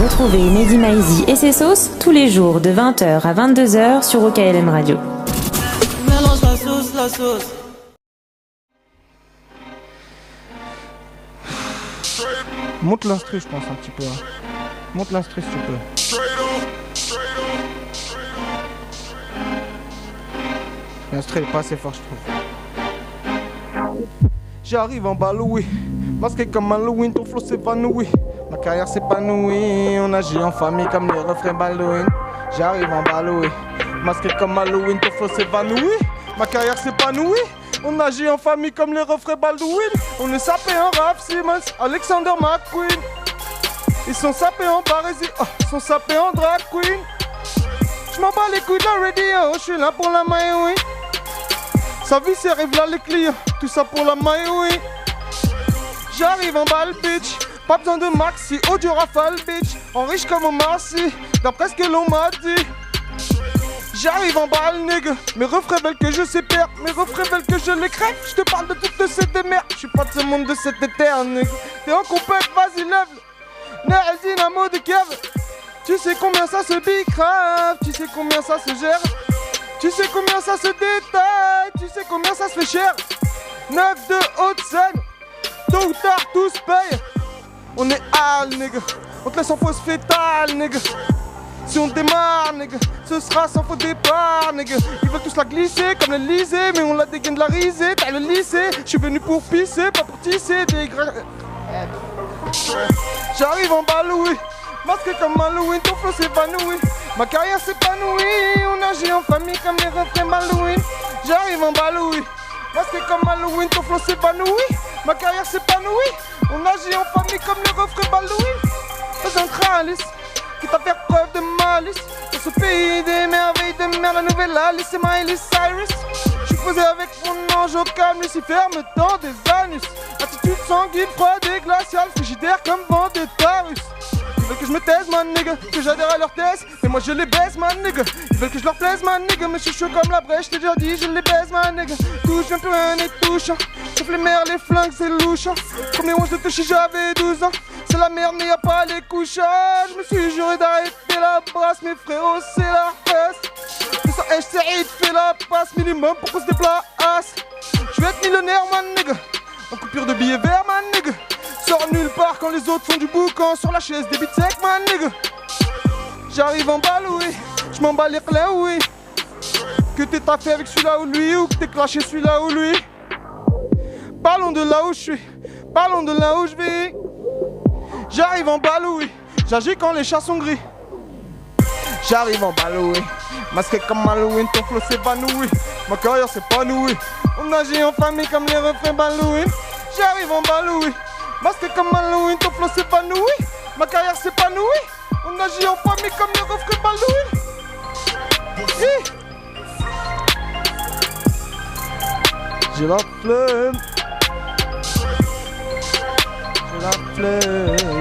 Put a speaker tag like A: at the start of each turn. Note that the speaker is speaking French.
A: Retrouvez Mehdi Maizi et ses sauces tous les jours de 20h à 22h sur OKLM Radio.
B: Mélange la sauce.
C: Monte l'instru, je pense, un petit peu. Hein. Monte l'instru si tu peux. L'instru est pas assez fort, je trouve. J'arrive en Baloué, masqué comme Halloween, ton flow s'évanouit. Ma carrière s'épanouit, on agit en famille comme les refrains Baldwin. J'arrive en Baloué, masqué comme Halloween, ton flow s'évanouit. Ma carrière s'épanouit, on agit en famille comme les refrains Baldwin. On est sapé en Raph Simmons, Alexander McQueen. Ils sont sapés en Barésie, ils sont sapés en drag queen. J'm'en bats les couilles de la radio, j'suis là pour la maille, oui. Sa vie c'est arrive là les clients, tout ça pour la maille, oui. J'arrive en balle, bitch. Pas besoin de maxi, audio rafale, bitch. En riche comme au Marcy, d'après ce que l'on m'a dit. J'arrive en balle, nigga. Mes refrains veulent que je sépare, mes refrains veulent que je les crève. Je te parle de toutes ces démerdes, je suis pas de ce monde, de cette éterne, nigga. T'es en compète, vas-y, lève. Nel Dynamo de Kiev. Tu sais combien ça se bicrave, tu sais combien ça se gère. Tu sais combien ça se détaille, tu sais combien ça se fait cher. 9 de Haute-Seine, tôt ou tard tout se paye. On est hal, nigga. On te laisse en fausse fétale, nigga. Si on démarre, nigga, ce sera sans faux départ, nigga. Ils veulent tous la glisser comme l'Elysée, mais on la dégaine de la risée. T'as le lycée, je suis venu pour pisser, pas pour tisser des J'arrive en Baloué, masqué comme Halloween, ton flow s'évanouit. Ma carrière s'épanouit, on agit en famille comme les refrains Halloween. J'arrive en Baloué, masqué comme Halloween, ton flow s'épanouit. Ma carrière s'épanouit, on agit en famille comme les refrains Halloween. C'est un tralice qui t'a fait preuve de malice. Dans ce pays des merveilles de mer, la nouvelle Alice et Miley Cyrus. J'suis posé avec mon ange au calme, Lucifer me tend des anus. Attitude sanguine, froide et glaciale, frigidaire comme vent de Tarus. Ils veulent que je me taise, man nigga, que j'adhère à leur thèse. Et moi je les baise, man nigga. Ils veulent que je leur plaise, man nigga. Mais je suis chaud comme la brèche, j't'ai déjà dit, je les baise, man nigga. Touche, viens plus rien et touche. Sauf les mères, les flingues, c'est louche. Premier 11 de toucher, j'avais 12 ans. C'est la merde, mais y'a pas les couchages. Je me suis juré d'arrêter la brasse, mes frérots, c'est la fesse. Tout ça, Saïd fait la passe minimum pour qu'on se déplace. Je vais être millionnaire, man nigga. En coupure de billets verts, man nigga. Sors nulle part quand les autres font du boucan. Sur la chaise des beats secs, man nigga. J'arrive en Baloué, j'm'en bats les clés, oui. Que t'es taffé avec celui-là ou lui, ou que t'es clashé celui-là ou lui. Parlons de là où je suis, parlons de là où je vis. J'arrive en Baloué, j'agis quand les chats sont gris. J'arrive en Baloué, masqué comme Halloween, ton flow s'évanouit. Ma carrière s'épanouit, on agit en famille comme les refrains Baloué. J'arrive en Baloué, masqué comme Halloween, ton flow s'épanouit. Ma carrière s'épanouit, on agit en famille comme les refrains Baloué. J'ai la flemme, j'ai la flemme.